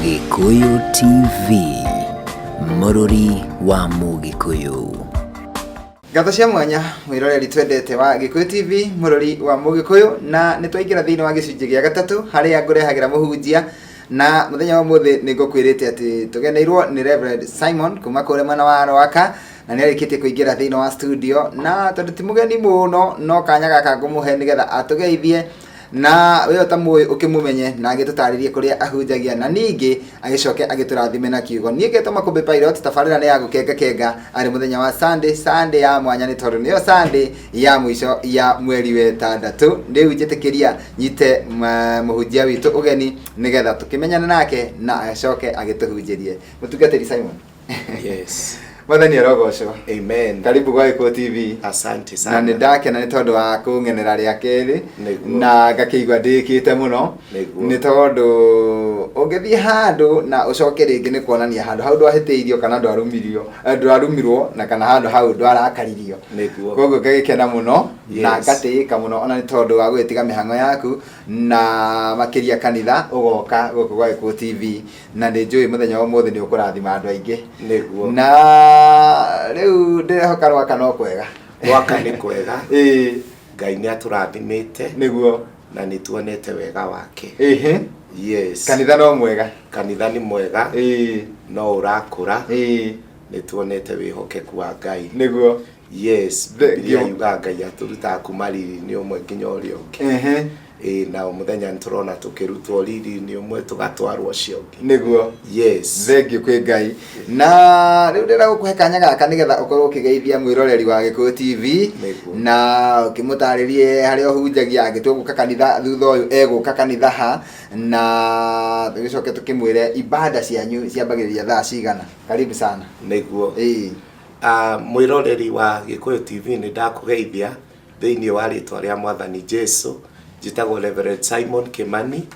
Gikuyu TV, Mũrũri wa Mũgĩkũyũ. Gatho cia mwanya mwiroreri twendete wa Gikuyu TV, Mũrũri wa Mũgĩkũyũ, na nitwaingira thiini wa gicunji gia gatatu haria ngurehagira muhunjia, na muthenya wa muthi ningukwirite ati tugeneirwo ni Reverend Simon kuma kure mwana wa Rwaka, na ni arikitie kuingira thiini wa studio, na tondu ti mugeni muno no kanya gaka ngumuhe nigetha atugeithie na wewe tamuwe ukimumenye na agitutaririe kuria ahunjagia na ningi agicoke agiturathime na kiugo. Niĩ ngetoma Kumbi Pilot tabarĩra nĩ ya gũkenga ari muthenya wa Sunday ya mwanya, ni tondu niyo Sunday ya mwisho ya mweri wetandatu. Ndiu njĩtĩkĩria nyite muhunjia witu ugeni nigetha tukimenyana nake na acoke agituhunjirie. Mutungatĩri Simon. Yes. Mwathani arogocwo. Amen. Karibu kwa Gikuyu TV. Asante sana. Na ndakena ni tondu wa kungenera ria keri na ngakĩigua ndĩkĩte muno ni tondu ũngĩthiĩ handu na ucoke rĩngĩ ni kuonania handu hau ndwahĩtĩirio kana ndwarumirwo na kana handu hau ndwarakaririo. Koguo ngagĩkena muno na ngatĩĩka muno ona ni tondu wa gwĩtiga mĩhang'o yaku na makĩria kanitha ũgoka gũkũ gwa Gikuyu TV, na nĩ njũĩ mũthenya wa ũmũthĩ nĩ ũkũrathima andũ aingĩ. Na riu ndirehoka Rwaka no kwega. Rwaka ni kwega. Ngai ni aturathimite niguo na ni tuonete wega wake. Yes. Kanitha no mwega. Kanitha ni mwega. No urakura. Ni tuonete wihokeku wa Ngai niguo. Yes. Yuga Ngai aturuta kumariri ni umwe nginya uria ungi. Na muthenya nturona tukirutwo riri ni umwe tugatwarwo cio ngi niguo. Yes. Thengiũ kwĩ Ngai. Na riu ndĩra gũkũhe kanya gaka nigetha ũkorwo ũkĩgeithia mwĩroreri wa Gikuyu TV na ũkĩmũtarĩrie harĩa ũhunjagia angĩtua gũka kanitha thutha ũyũ egũka kanitha ha, na tũgĩcoke tũkĩmwĩre ibada cianyu ciambagĩrĩria thaa cigana. Karibu sana. Niguo. Mwĩroreri wa Gikuyu TV ni ndakũgeithia thĩinĩ wa rĩtwa rĩa Mwathani Jesu. Jitagwo Reverend Simon Kimani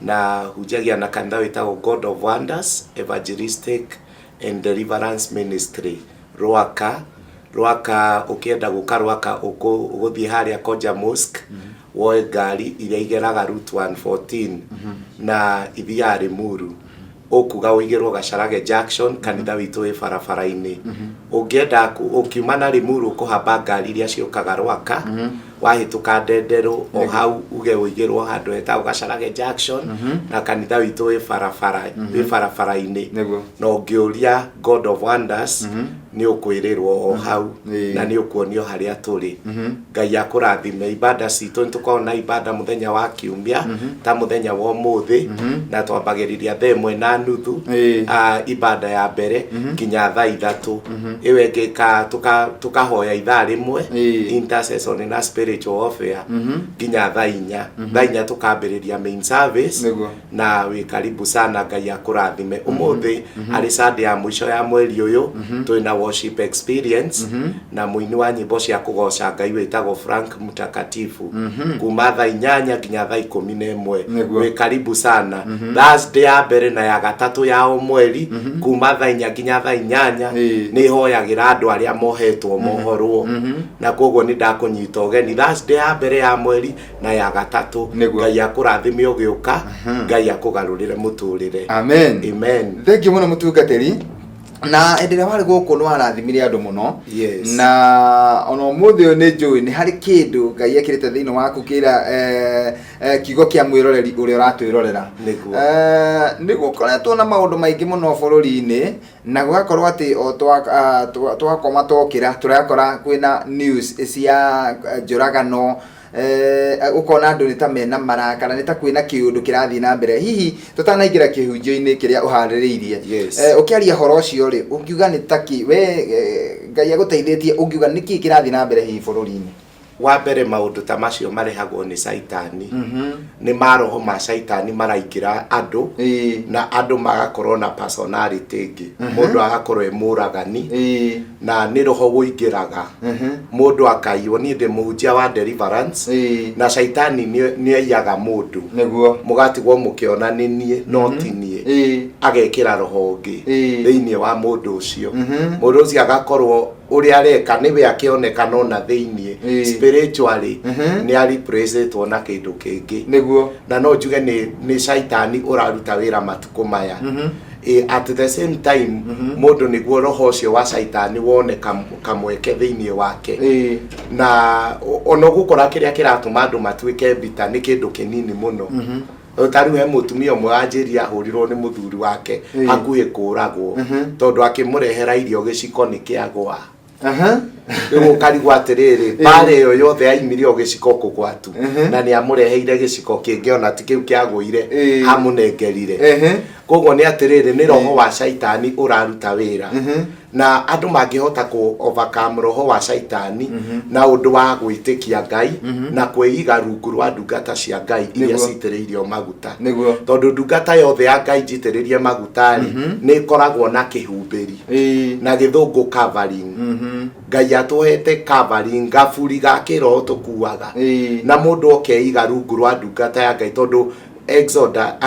na hujagia na kanitha witagwo God of Wonders Evangelistic and Deliverance Ministry Rwaka. Ukienda guka Rwaka uguthie haria Koja Mosque woe ngari iria igeraga route 114 na ithia Limuru ukuga uigirwo Gacarage Junction kanitha witu wi barabara-ini. Ungienda ukiuma na Limuru kuhamba ngari iria ciukaga Rwaka wahituka Ndenderu o hau uge uigirwo handu hetagwo Gacarage Junction na kanitha witu wi barabara-ini. No ngiuria God of Wonders ni ukwirirwo o hau na ni ukuonio haria turi. Ngai akurathime. Ibada citu nitukorwo ibada muthenya wa Kiumia ta muthenya wa umuthi na twambagiriria 1:30 ibada ya mbere nginya thaa 3 iwe ngika tukahoya ithaa rimwe intercession na spiritual warfare nginya thaa 4. Thaa 4 tukambiriria main service na wi karibu sana. Ngai akurathime. Umuthi ari Sunday ya mwisho ya mweri uyu twina worship experience na muini wa nyimbo cia kugoca Ngai witagwo Frank Mutakatifu kuma thaa 8 nginya thaa 11. Wi karibu sana. Thursday ya mbere na ya gatatu ya mweri kuma thaa 4 nginya thaa 8 ni hoyagira andu aria mohetwo mohorwo na koguo ni ndakunyita ugeni Thursday ya mbere ya mweri na ya gatatu. Ngai akurathime ugiuka. Ngai akugarurire muturire. Amen. Amen. Thank you muno mutungatĩri. Na endelea wale gũkũ no arathimire andũ mũno. Yes. Na ona mũthĩ ũyũ nĩ njũĩ nĩ harĩ kĩndũ Ngai ekĩrĩte thĩinĩ waku kĩra kiugo kĩa mwĩroreri ũrĩa ũratwĩrorera. Nĩ gũkoretwo na maũndũ maingĩ mũno bũrũri-inĩ na gũgakorwo atĩ o twakoma tokĩra tũrakora kwĩna news cia njũragano. Ukona andu nita mena marakara nita kwina kiundu kirathii na mbere. Hihi tutanaingira kihunjio-ini kiria uhaririirie ukiaria horo ucio ri ungiuga nitaki we Ngai aguteithĩtie ungiuga niki kirathii na mbere hihi bũrũri-ini? Wa mbere maundu ta macio marehagwo ni Saitani. Ni maroho ma Saitani maraingira andu na andu magakorwo na personality ingi. Mundu agakorwo emuragani na ni roho guingiraga mundu akaiywo. Ni ndi muhunjia wa deliverance na Saitani ni aiyaga mundu mugatigwo mukiona ni nie no ti nie agekira roho ungi thiini wa mundu ucio. Mundu ucio agakorwo uri areka niwe akionekana ona thiini spiritually ni ari present ona kindu kingi niguo na no njuge ni shaitani uraruta wira matuko maya at the same time mundu niguo roho ucio wa shaitani wone kamweke thiini wake na ono gukora kiria kiratuma andu matuike bita ni kindu kinini muno Tari we mutumia umwe anjiria ahurirwo ni muthuri wake hakuhi kuragwo tondu akimurehera irio giciko ni kiagwa Ego karigwa atiriri bare yo yothe aimirio giciko kugwatu na ni amureheire giciko kingi ona ti kiu kiagwire amunengerire koguo ni atiriri ni roho wa shaitani uraruta wira na andu mangihota ku overcome roho wa shaitani na undu wa gwitikia Ngai na kwiiga rungu rwa ndungata cia Ngai iria citiriirio maguta tondu ndungata yothe ya Ngai njitiririe magutari ni koragwo na kihumbiri na githungu covering Ngai atuhete covering gaburi ga kiroho tukuaga na mundu okeiga rungu rwa ndungata ya Ngai tondu Exoda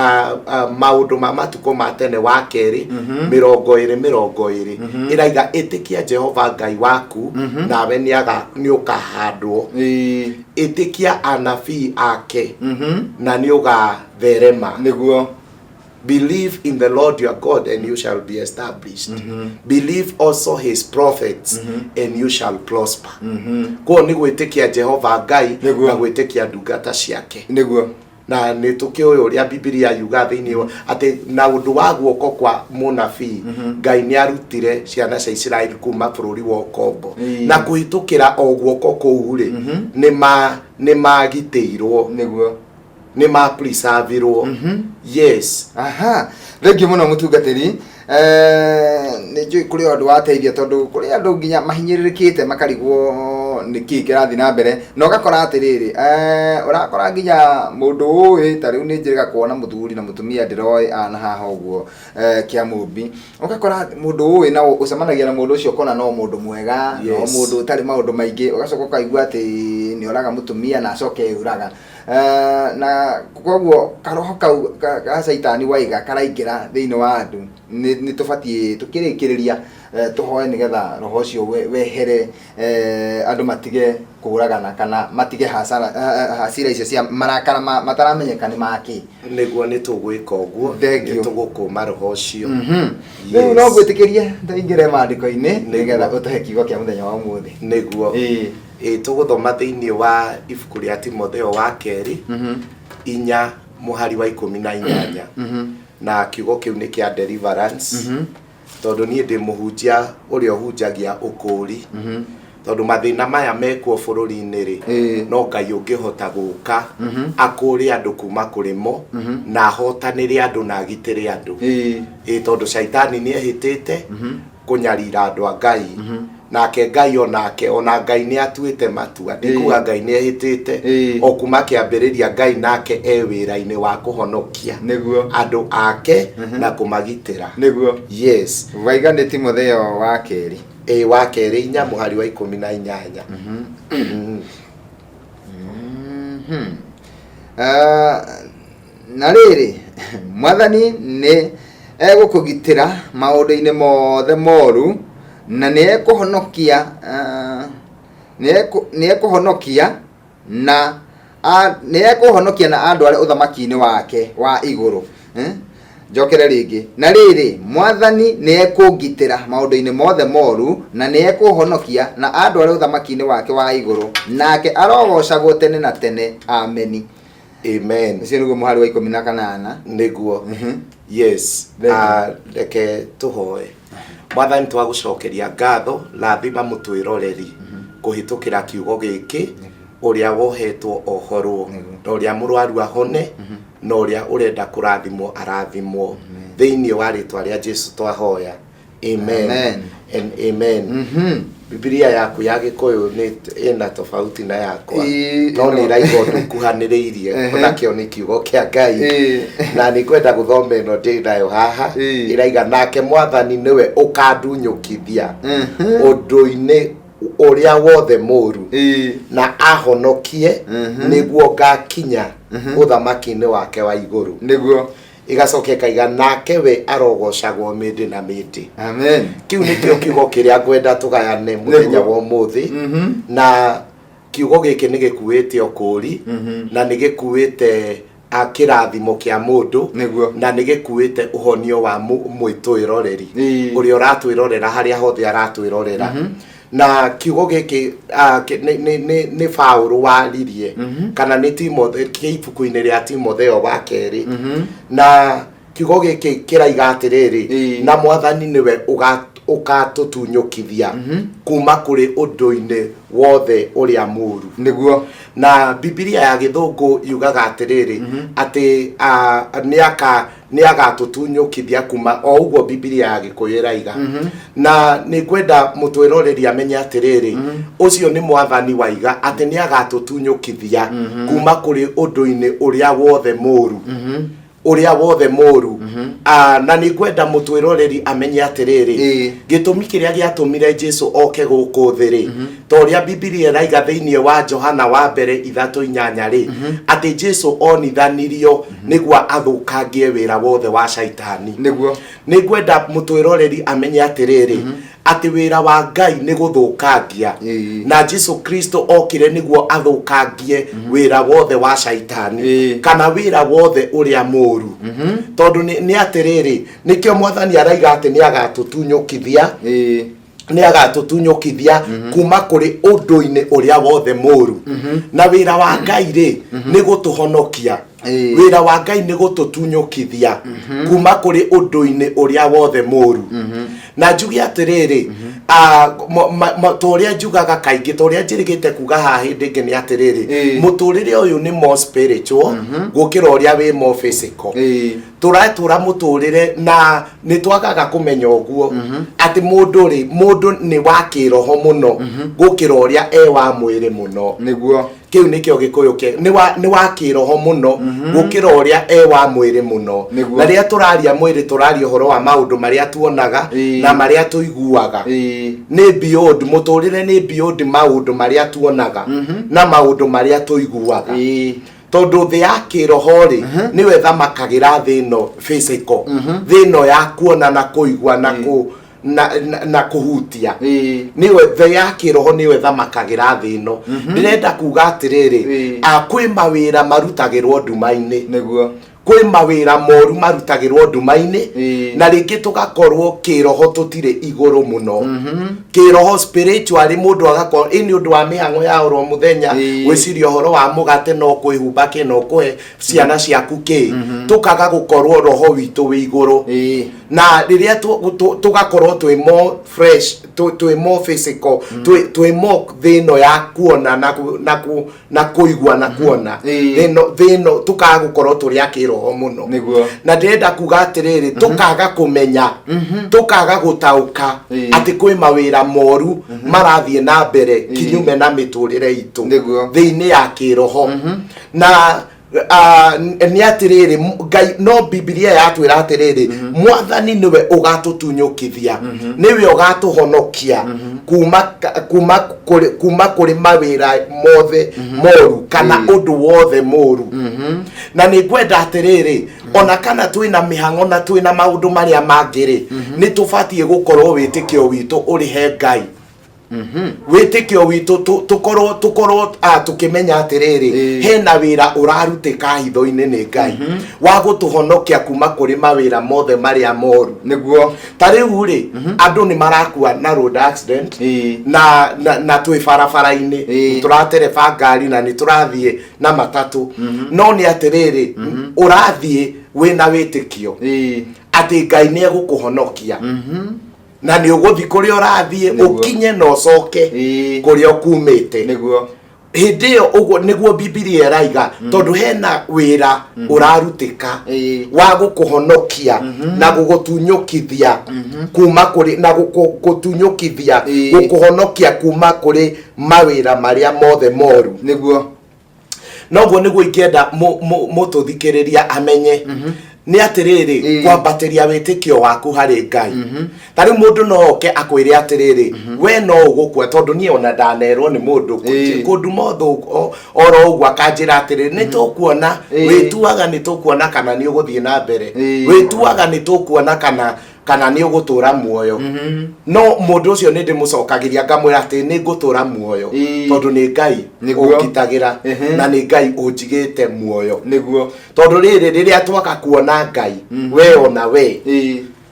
maundu ma matuko matene wa keri 20 iraiga itikia Jehova Ngai waku nawe ni ukahandwo itikia anabii ake na ni ugatherema niguo believe in the Lord your God and you shall be established believe also his prophets and you shall prosper ko ni gwitikia Jehova Ngai na gwitikia ndungata ciake niguo na ni tukio uria Biblia yuga thiini ati na undu wa guoko kwa munabii Ngai ni arutire ciana cia Israeli kuma bururi wa Kombo na kuhitukira o guoko kuu ri ni magiteirwo niguo ni ma preserverwo yes thengi muno mutungatiri ni njui kuri andu wateithia tondu kuri andu nginya mahinyiririkite makarigwo niki kirathi na mbere no gakora atiriri urakora nginya mundu uyu tariu ni njiriga kuona muthuri na mutumia ndiroi ana haha uguo kia mumbi ugakora mundu uyu na ucemanagia na mundu ucio kona no mundu mwega no mundu utari maundu maingi ugacoka ukaigua ati ni oraga mutumia na acoke uraga na koguo karoho kau ka shaitani waiga karaingira thiini wa andu ni tubatie tukirikiriria tuhoe nigetha roho ucio wehere andu matige kuragana kana matige hasira icio cia marakara mataramenyeka ni maki niguo ni tugwika uguo ni tugukuma roho ucio riu no gwitikirie ndaingire maandiko-ini nigetha utahe kiugo kia muthenya wa umuthi niguo tuguthoma thiini wa ibuku ria Timotheo wa keri 4 muhari wa 18 na kiugo kiu ni kia deliverance tondu ni ndi muhunjia uria uhunjagia ukuri tondu mathina maya mekuo bururi-ini ri no Ngai ungihota guka akuri andu kuma kurimo na hotanire andu na agitire andu tondu shaitani ni ehitite kunyarira andu a Ngai nake Ngai ona Ngai ni atuite matua ndikuga Ngai ni ehitite o kuma kiambiriria Ngai nake wira-ini wa kuhonokia niguo andu ake na kumagitira niguo yes waiga ni Timotheo wa keri wa keri 4 muhari wa 18 na riri mwathani ni egukugitira maundu-ini mothe moru na ni ekuhonokia na andu aria uthamaki-ini wake wa iguru njokere ringi na riri mwathani ni ekungitira maundu-ini mothe moru na ni ekuhonokia na andu aria uthamaki-ini wake wa iguru nake arogocagwo tene na tene ameni amen ucio niguo muhari wa 18 niguo yes reke tuhoe mwathani twagucokeria ngatho rathima mutwiroreri kuhitukira kiugo giki uria wohetwo ohorwo na uria murwaru ahone na uria urenda kurathimwo arathimwo thiini wa ritwa ria Jesu twahoya amen and amen Biblia yaku ya Gikuyu ni ina tofauti na yakwa no ni raigo ndukuhaniriirie onakio ni kiugo kia Ngai na ni kwenda guthoma ino ndinayo haha iraiga nake mwathani niwe ukandunyukithia undu-ini uria wothe moru na ahonokie niguo ngakinya uthamaki-ini wake wa iguru niguo igacoka ikaiga nake we arogocagwo mĩndĩ na mĩndĩ. Amen. Kiu nĩkĩo kiugo kĩrĩa ngwenda tũgayane mũthenya wa ũmũthĩ. Na kiugo gĩkĩ nĩ gĩkuĩte ũkũri na nĩ gĩkuĩte kĩrathimo kĩa mũndũ na nĩ gĩkuĩte ũhonio wa mwĩtwĩroreri ũrĩa ũratwĩrorera harĩa hothe aratwĩrorera. Na kiugo gĩkĩ nĩ Paulo waririe kana nĩ Timotheo ibuku-inĩ rĩa Timotheo wa kerĩ. Na kiugo gĩkĩ kĩraiga atĩrĩrĩ, na Mwathani nĩwe ũgatũtunyũkithia kuma kũrĩ ũndũ-inĩ wothe ũrĩa mũũru. Nĩguo. Na Biblia ya Gĩthũngũ yugaga atĩrĩrĩ atĩ nĩ agatũtunyũkithia kuma o ũguo Biblia ya Gĩkũyũ ĩraiga. Na nĩ ngwenda mũtwĩroreri amenye atĩrĩrĩ, ũcio nĩ Mwathani waiga atĩ nĩ agatũtunyũkithia kuma kũrĩ ũndũ-inĩ ũrĩa wothe mũũru. Ũrĩa wothe mũũru. Na nĩ ngwenda mũtwĩroreri amenye atĩrĩrĩ, gĩtũmi kĩrĩa gĩatũmire Jesũ oke gũkũ thĩ rĩ, ta ũrĩa Biblia ĩraiga thĩinĩ wa Johana wa mbere 3:8 rĩ, atĩ Jesũ onithanirio nĩguo athũkangie wĩra wothe wa Shaitani. Nĩguo. Nĩ ngwenda mũtwĩroreri amenye atĩrĩrĩ, atĩ wĩra wa Ngai nĩ gũthũkangia na Jesũ Kristo okire nĩguo athũkangie wĩra wothe wa Shaitani kana wĩra wothe ũrĩa mũũru. Tondũ nĩ atĩrĩrĩ, nĩkĩo Mwathani araiga atĩ nĩ agatũtunyũkithia nĩ agatũtunyũkithia kuma kũrĩ ũndũ-inĩ ũrĩa wothe mũũru. Na wĩra wa Ngai rĩ nĩ gũtũhonokia. Wĩra wa Ngai nĩ gũtũtunyũkithia kuma kũrĩ ũndũ-inĩ ũrĩa wothe mũũru. Na njuge atĩrĩrĩ, torĩa njugaga kaingĩ, torĩa njĩrĩgĩte kuga haha hĩndĩ ĩngĩ nĩ atĩrĩrĩ, mũtũrĩre ũyũ nĩ more spiritual gũkĩra ũrĩa wĩ more physical. Tũratũra mũtũrĩre na nĩ twagaga kũmenya ũguo atĩ mũndũ nĩ wa kĩroho mũno gũkĩra ũrĩa wa mwĩrĩ mũno. Nĩguo. Kiu nikio Gĩkũyũ nĩ wa kĩroho mũno gũkĩra ũrĩa wa mwĩrĩ mũno. Na rĩrĩa tũraria mwĩrĩ tũraria ũhoro wa maũndũ marĩa tuonaga na marĩa tũiguaga. Nĩ beyond mũtũrĩre, nĩ beyond maũndũ marĩa tuonaga na maũndũ marĩa tũiguaga. Tondũ thĩ ya kĩroho rĩ nĩwe thamakagĩra thĩ ĩno physical, thĩ ĩno ya kuona na kũigua na kuhutia. Niwe thĩ ya kĩroho niwe thamakagĩra thĩ ĩno. Ndĩrenda kuga atĩrĩrĩ, kwĩ mawĩra marutagĩrwo nduma-inĩ. Nĩguo. Kwĩ mawĩra moru marutagĩrwo nduma-inĩ na rĩngĩ tũgakorwo kĩroho tũtirĩ igũrũ mũno. Kĩroho spiritually mũndũ agakorwo nĩ ũndũ wa mĩhang'o ya oro mũthenya, gwĩciria ũhoro wa mũgate no kwĩhumba kĩ no kũhe ciana ciaku kĩ, tũkaga gũkorwo roho witũ wĩ igũrũ. Na rĩrĩa tũgakorwo twĩ more fresh, twĩ more physical, twĩ more thĩ ĩno ya kuona na kũigua na kuona, thĩ ĩno tũkaga gũkorwo tũrĩ akĩroho muno. Na ndĩrenda kuga atĩrĩrĩ, tũkaga kũmenya, tũkaga gũtaũka atĩ kwĩ mawĩra moru marathiĩ na mbere kinyume na mĩtũrĩre itũ thĩinĩ ya kĩroho. Na nĩ atĩrĩrĩ, Ngai no Biblia yatwĩra atĩrĩrĩ, Mwathani nĩwe ũgatũtunyũkithia, nĩwe ũgatũhonokia kuma kũrĩ mawĩra mothe moru kana ũndũ wothe mũru. Na nĩ ngwenda atĩrĩrĩ, ona kana twĩna mĩhang'o na twĩna maũndũ marĩa mangĩ-rĩ, nĩ tũbatiĩ gũkorwo wĩtĩkio witũ ũrĩ he Ngai. Wĩtĩkio witũ tũkorwo tũkĩmenya atĩrĩrĩ, hena wĩra ũrarutĩka hitho-inĩ nĩ Ngai wa gũtũhonokia kuma kũrĩ mawĩra mothe marĩa moru. Nĩguo. Ta rĩu-rĩ, andũ nĩ marakua na road accident na twĩ barabara-inĩ, tũratereba ngari na nĩ tũrathiĩ na matatũ. No nĩ atĩrĩrĩ, ũrathiĩ wĩna wĩtĩkio atĩ Ngai nĩ egũkũhonokia. Na nĩ ũgũthiĩ kũrĩa ũrathiĩ ũkinye na ũcoke kũrĩa ũkumĩte. Hĩndĩ ĩyo ũguo nĩguo Biblia ĩraiga, tondũ hena wĩra ũrarutĩka wa gũkũhonokia na gũgũtunyũkithia kuma kũrĩ na gũtunyũkithia gũkũhonokia kuma kũrĩ mawĩra marĩa mothe moru. Nĩguo. Noguo nĩguo ingĩenda mũtũthikĩrĩria amenye ni atiriri kwambateria witikio waku hari Ngai. Tari mundu no oke akwire atiriri we no ugukwa tondu ni ona ndanerwo ni mundu kundu motho oro ugwa kanjira atiriri ni tukuona wituaga ni tukuona kana ni uguthie na mbere wituaga ni tukuona kana ni ugutura muoyo. No mundu ucio ni ndimucokagiria ngamwira ati ni ngutura muoyo tondu ni Ngai ugitagira na ni Ngai unjigite muoyo niguo tondu riria twaka kuona Ngai we ona we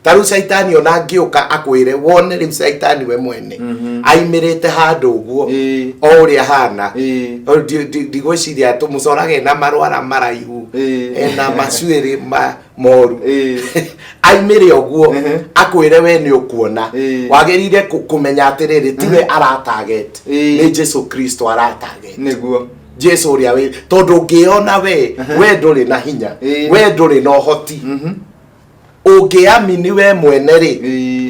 taru shaitani ona ngiuka akwire wone ri shaitani we mwene aimirite handu uguo o uria hana ndigwiciria tumucorage na marwara maraihu ena macuiri moru aimire uguo akwire we ni ukuona wagirire kumenya atiriri tiwe aratarget ni Jesu Kristo aratarget niguo Jesu uria we tondu ngiona we nduri na hinya we nduri na hoti ungiamini we mwene ri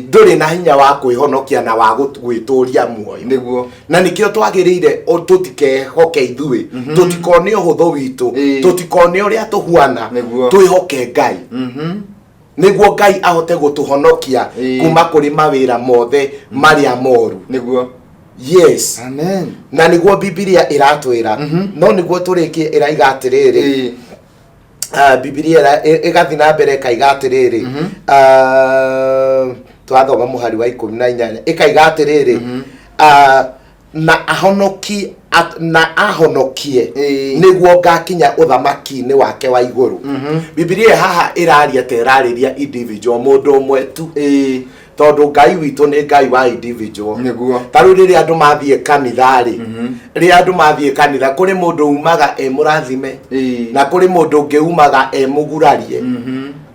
nduri na hinya wa kwihonokia na wa gwituria muoyo niguo na nikio twagirire tutikehoke ithui tutikone uhuthu witu tutikone uria tuhuana twihoke Ngai niguo Ngai ahote gutuhonokia kuma kuri mawira mothe maria moru niguo yes amen na niguo Biblia iratwira no niguo turiki iraiga atiriri Biblia igathi na mbere kaiga atiriri twathoma muhari wa 14 ikaiga atiriri na ahonokie niguo ngakinya uthamaki-ini wake wa iguru. Biblia haha iraria terariria individual mundu umwe tu tondu Ngai witu ni Ngai wa individual niguo taru riria andu mathie kanithari riria andu mathie kanitha kuri mundu umaga murathime na kuri mundu ungi umaga mugurarie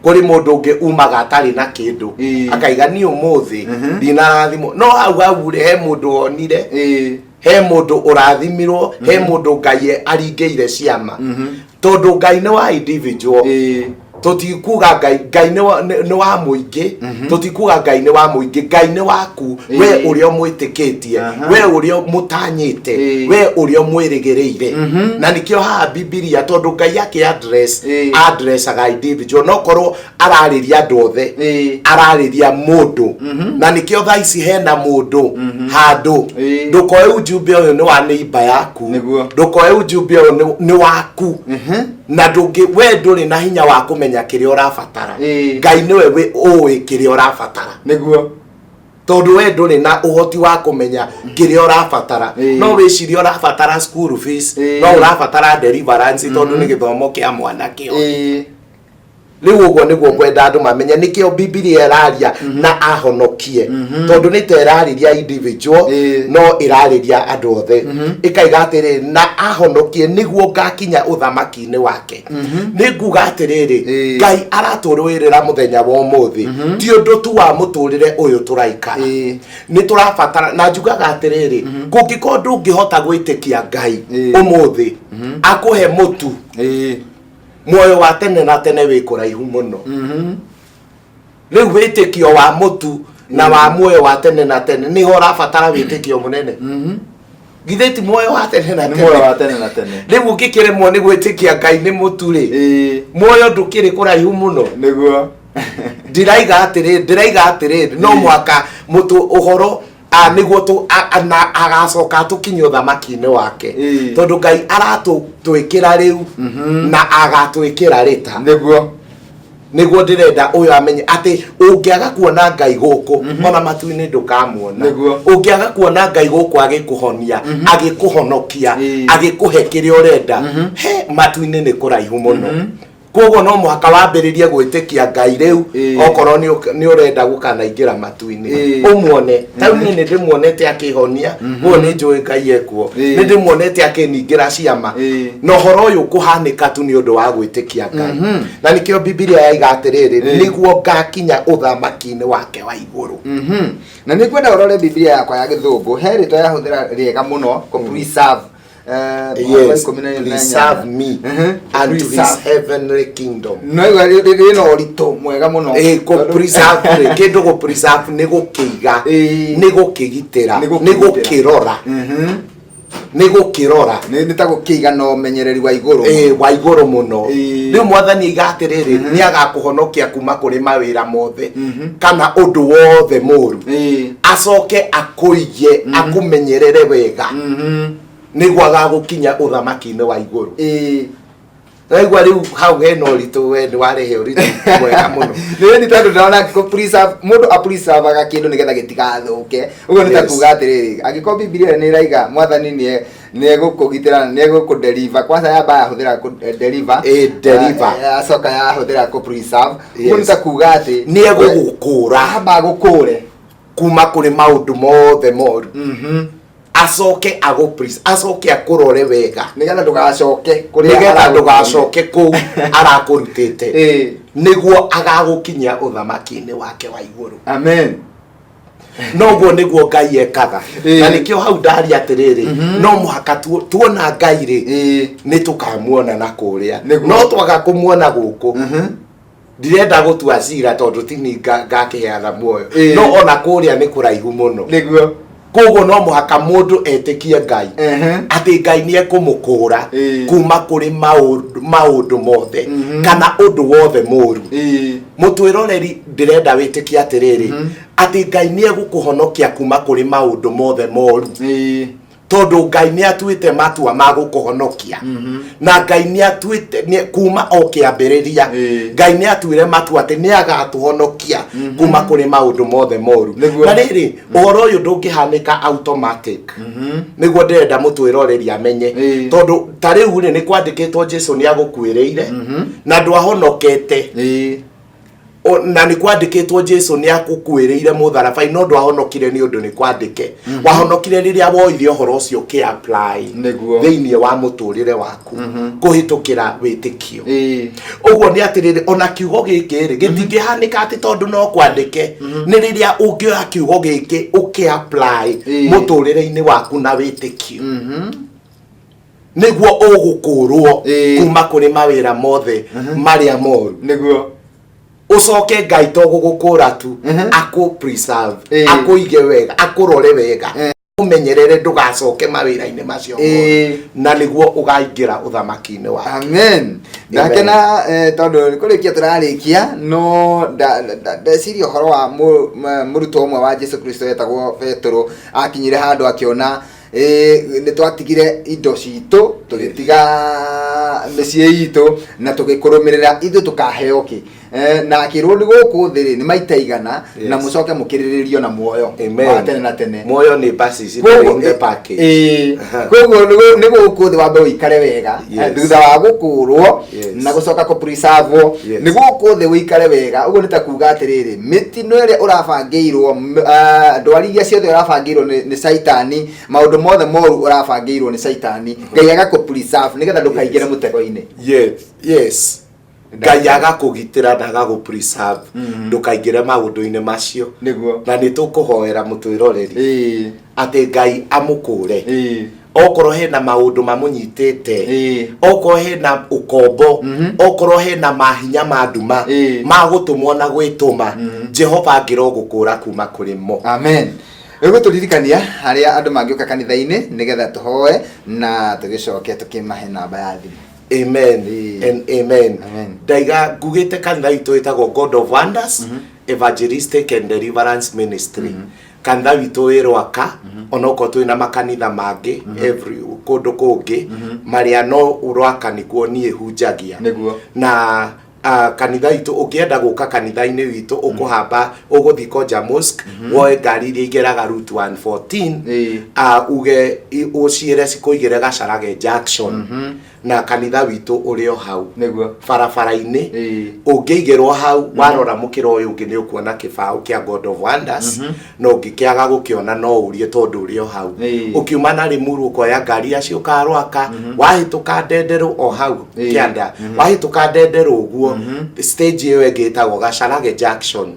kuri mundu ungi umaga atari na kindu akaiga ni umuthi dinarathimo no hau he mundu onire he mundu urathimirwo he mundu Ngai aringeire ciama tondu Ngai ni wa individual tutikuga Ngai ni wa muingi tutikuga Ngai ni wa muingi Ngai ni waku we urio mwitikitie we urio mutanyite we urio mwirigireire na nikio ha Biblia tondu Ngai yake address aga individual no korwo arariria andu othe arariria mundu na nikio thaici hena mundu handu ndukoe ujumbe uyu ni wa neighbor yaku ndukoe ujumbe uyu ni waku na ndungi we nduri na hinya wa kumenya kiria urabatara Ngai niwe we uwi kiria urabatara niguo tondu we nduri na uhoti wa kumenya kiria urabatara no wiciria urabatara school fees no urabatara deliverance tondu ni githomo kia mwana kio riu uguo niguo kwenda andu mamenya nikio Biblia iraria na ahonokie tondu ni terariria individual no irariria andu othe ikaiga atiriri na ahonokie niguo ngakinya uthamaki-ini wake niguga atiriri Ngai araturwirira muthenya wa umuthi ti undu tu wa muturire uyu turaikara ni turabatara na njugaga atiriri kungiko ndungihota gwitikia Ngai umuthi akuhe mutu muoyo wa tene na tene wi kuraihu muno riu witikio wa mutu na wa muoyo wa tene na tene ni hora fatara witikio munene githeti muoyo wa tene na tene riu ngikiremwo ni gwitikia Ngai ni mutu ri muoyo ndukiri kuraihu muno niguo ndiraiga atiriri no mwaka mutu uhoro niguo tu agacoka tukinye uthamaki-ini wake tondu Ngai aratwikira riu na agatwikira rita niguo ndirenda uyu amenye ati ungiaga kuona Ngai guku ona matu-ini ndukamuona ungiaga kuona Ngai guku agikuhonia agikuhonokia agikuhe kiria urenda he matu-ini ni kuraihu muno kogo no muhaka wambiririe gwitikia Ngai riu okorwo ni urenda gukanaingira matu-ini umuone tau ni ndimuonete akihonia uo ni njui Ngai ekuo ni ndimuonete akiningira ciama no horo uyu kuhanika tu ni undu wa gwitikia Ngai na nikio Biblia yaiga atiriri niguo ngakinya uthamaki-ini wake wa iguru na ni kwenda urore Biblia yakwa ya githungu he ritwa yahuthira riega muno ko preserve yes, preserve me unto his heavenly kingdom. No no rito mwega muno. Ko preserve kendo ko preserve ni gukiga ni gukigitira ni gukirora nĩ gũkĩrora nĩ ta gũkĩiga no menyereri wa igũrũ wa igũrũ mũno rĩu mwathani igatirĩrĩ nĩ agakũhonokia kuma kũrĩ mawĩra mothe kana ũndũ wothe mũru acoke akũige akũmenyerere wega nĩguo agagũkinya ũthamaki-inĩ wa igũrũ Raigua riu hau hena ũritũ we nĩ warehe ũritũ mwega mũno nĩ tondũ ndĩrona preserve mũndũ a preserve kĩndũ nĩgetha gĩtigathũke ũguo nĩ ta kuga atĩrĩrĩ angĩkorwo Biblia nĩ ĩraiga mwathani nĩ egũkũgitĩra nĩ egũkũdeliver kwanza yamba yahũthĩra deliver acoka yahũthĩra kũ preserve ũguo nĩ ta kuga atĩ nĩ egũgũkũra hamba gũkũre kuma kũrĩ maũndũ mothe moru acoke acoke akũrore wega nĩgetha ndũgacoke kũu arakũrutĩte nĩguo agagũkinya ũthamaki-inĩ wake wa igũrũ amen noguo nĩguo Ngai ekaga na nĩkĩo hau ndaria atĩrĩrĩ no mũhaka tuona Ngai rĩ nĩ tũkamuona na kũrĩa no twaga kũmuona gũkũ ndirenda gũtua cira tondũ tini ngakĩheana muoyo no ona kũrĩa nĩ kũraihu mũno nĩguo koguo no mũhaka mũndũ etĩkie Ngai atĩ Ngai nĩ ekũmũkũra kuma kũrĩ maũndũ mothe kana ũndũ wothe mũru mũtwĩroreri ndĩrenda wĩtĩkie atĩrĩrĩ atĩ Ngai nĩ egũkũhonokia kuma kũrĩ maũndũ mothe moru tondũ Ngai nĩ atuĩte matua ma gũkũhonokia na Ngai nĩ atuĩte kuma o kĩambĩrĩria Ngai nĩ atuire matua atĩ nĩ agatũhonokia kuma kũrĩ maũndũ mothe moru na rĩrĩ ũhoro ũyũ ndũngĩhanĩka automatic nĩguo ndĩrenda mũtwĩroreri amenye tondũ ta rĩu rĩ nĩ kwandĩkĩtwo Jesũ nĩ agũkuĩrĩire na ndwahonokete na nĩ kwandĩkĩtwo Jesũ nĩ agũkuĩrĩire mũtharaba-inĩ no ndwahonokire nĩ ũndũ nĩ kwandĩke wahonokire rĩrĩa woire ũhoro ũcio kĩ apply thĩinĩ wa mũtũrĩre waku kũhĩtũkĩra wĩtĩkio ũguo nĩ atĩrĩrĩ ona kiugo gĩkĩ rĩ gĩtingĩhanĩka atĩ tondũ no kwandĩke nĩ rĩrĩa ũngĩoya kiugo gĩkĩ ũkĩ apply mũtũrĩre-inĩ waku na wĩtĩkio nĩguo ũgũkũrwo kuma kũrĩ mawĩra mothe marĩa moru nĩguo ucoke Ngai to gũgũkũra tu akũ preserve akũige wega akũrore wega umenyerere ndũgacoke mawĩra-inĩ macio na nĩguo ũgaingĩra ũthamaki-inĩ wake amen ndakena tondũ kũrĩkia tũrarĩkia no ndeciria ũhoro wa mũrutwo ũmwe wa Jesũ Kristo etagwo Petro akinyire handũ akĩona nĩ twatigire indo citũ tũgĩtiga mĩciĩ itũ na tũgĩkũrũmĩrĩra ithuĩ tũkaheo kĩ na akĩrwo nĩ gũkũ thĩ nĩ maita igana na mũcoke mũkĩrĩrĩrio na muoyo wa tene na tene muoyo nĩ basis in the package koguo nĩ gũkũ thĩ wambe ũikare wega thutha wa gũkũrwo na gũcoka kũ preserve nĩ gũkũ thĩ ũikare wega ũguo nĩ ta kuga atĩrĩrĩ mĩtino ĩrĩa ũrabangĩirwo ndwari iria ciothe ũrabangĩirwo nĩ caitani maũndũ mothe moru ũrabangĩirwo nĩ caitani Ngai agakũ preserve nĩgetha ndũkaingĩre mũtego-inĩ yes Ngai agakũgitĩra na agagũ preserve ndũkaingĩre maũndũ-inĩ macio na nĩ tũkũhoera mũtwĩroreri atĩ Ngai amũkũre okorwo hena maũndũ mamũnyitĩte okorwo hena ũkombo okorwo hena mahinya ma nduma ma gũtũmwo na gwĩtũma Jehova ngĩrogũkũra kuma kũrĩ mo amen Tũririkania harĩa andũ mangĩũka kanitha-inĩ nĩgetha tũhoe na tũgĩcoke tũkĩmahe namba ya thimũ amen and amen ndaiga ngugĩte kanitha itũ ĩtagwo God of Wonders Evangelistic and Deliverance Ministry kanitha witũ wĩ Rwaka onokorwo twĩ na makanitha mangĩ every kũndũ kũngĩ marĩa no Rwaka nĩkuo niĩ hunjagia na kanitha itũ ũkĩenda gũka kanitha-inĩ witũ ũkũhamba ũgũthiĩ Koja Mosque woe ngari iria igeraga route 114 uge ũciĩre cikũigĩre Gacarage Junction na kanitha witũ ũrĩ o hau barabara-inĩ ũngĩigĩrwo hau warora mũkĩra ũyũ ũngĩ nĩ ũkuona kĩbaũ kĩa God of Wonders no ũngĩkĩaga gũkĩona no ũrie tondũ ũrĩ o hau ũkiuma na Limuru ũkoya ngari ya ciũka Rwaka wahĩtũka Ndenderũ o hau kĩanda wahĩtũka Ndenderũ ũguo stage ĩyo ĩngĩ ĩtagwo Gacarage Junction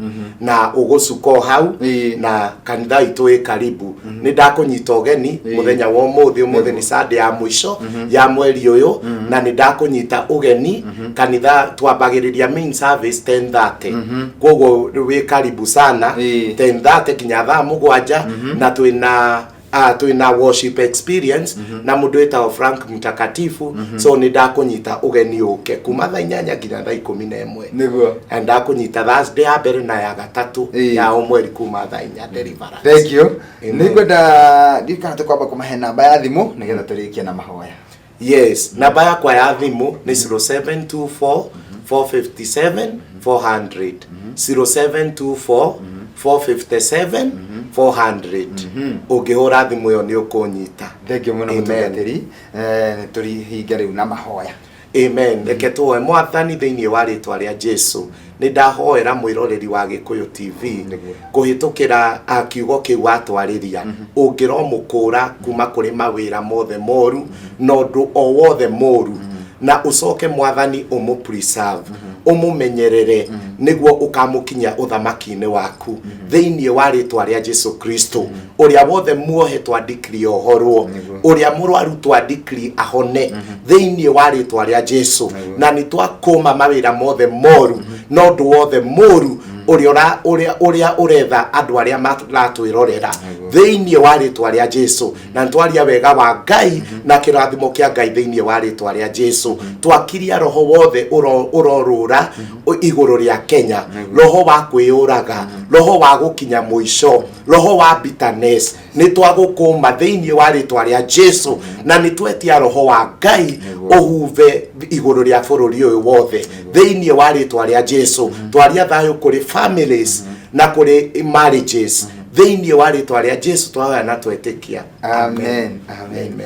na ũgũcuka hau na kanitha itũ ĩ karibu nĩ ndakũnyita ũgeni mũthenya wa ũmũthĩ nĩ Sunday ya mũico ya mweri ũyũ na nĩ ndakũnyita ũgeni kanitha twambagĩrĩria main service 10:30 koguo wĩ karibu sana 10:30 kinya thaa mũgwanja na twĩna twina worship experience na mundu etagwo Frank Mtakatifu so ni ndakunyita ugeni uke kuma thaa 8 nginya thaa 11 niguo ndakunyita Thursday ya mbere na ya gatatu ya omweri kuma thaa 4 deliverance. Thank you. Ningwenda ndikana tukwamba kumahe namba ya thimu nigetha turikie na mahoya. Yes, namba yakwa ya thimu ni 0724 457 400 0724 457 400 ungihura thimu yo ni ukunyita. Thank you muno mutungatiri turi hinga riu na mahoya. Amen. Reke tuwe Mwathani thiini wa ritwa ria Jesu ni ndahoera mwiroreri wa Gikuyu TV kuhitukira akiugo kiu atwariria ungiro mukura kuma kuri mawira mothe moru no ndu o wothe moru na ucoke Mwathani umu preserve umumenyerere niguo ukamukinya uthamaki-ini waku thiini wa ritwa ria Jesu Kristo uria wothe muohe twandikiri ohorwo uria murwaru twandikiri ahone thiini wa ritwa ria Jesu na ni twakuma mawira mothe moru no ndu wothe moru uria uretha andu aria maratwirorera thiini wa ritwa ria Jesu na ntwaria wega wa Ngai na kirathimo kia Ngai thiini wa ritwa ria Jesu twakiria roho wothe urorura iguru ria Kenya roho wa kwiyuraga roho wa gukinya muico roho wa bitterness ni twagukuma thiini wa ritwa ria Jesu na ni twetia roho wa Ngai uhuve iguru ria bururi uyu wothe thiini wa ritwa ria Jesu twaria thayo kuri families na kuri marriages thiini wa ritwa ria Jesu twahoya na twetikia. Amen. Amen.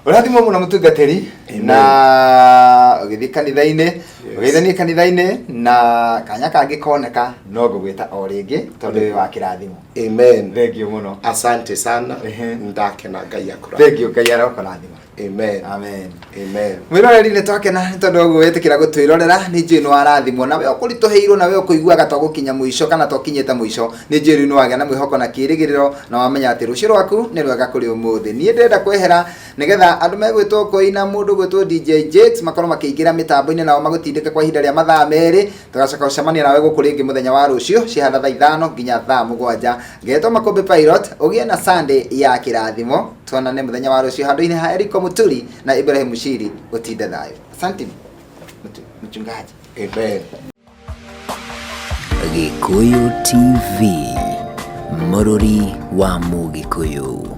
Urathimo muno mutungatiri na ugithi kanitha-ini ugeithanie kanitha-ini na kanya kangikoneka no ngugwita o ringi tondu wa kirathimo. Amen. Thank you muno. Asante sana. Ndakena Ngai akura. Thank you Ngai arokurathima. Amen. Amen. Amen. Mwiroreri ni twakena tondu oguo wetikira gutwirorera ni njui no arathimwo na we ukurituheirwo na we ukuiguaga twagukinya muico kana twakinyite muico ni njui no wagĩa na mwihoko na kirigiriro na wamenya ati rucio rwaku ni rwega kuri umuthi. Ni ndenda kwehera nigetha andu megwitwo koina mundu gwitwo DJ Jakes makorwo makiingira mitambo-ini nao magutindike kwa ihinda ria mathaa meri tugacoka gucemania nawe guku ringi muthenya wa rucio cihanda thaa 5 nginya thaa 7 ngetwo Makombe Pilot ugie na Sunday ya kirathimo tuonane muthenya wa rucio handu-ini ha Eriko Muturi na Ibrahim Mushiri utinde thayo. Asante mchungaji. Amen. Gikuyu TV, Murori wa Mugikuyu.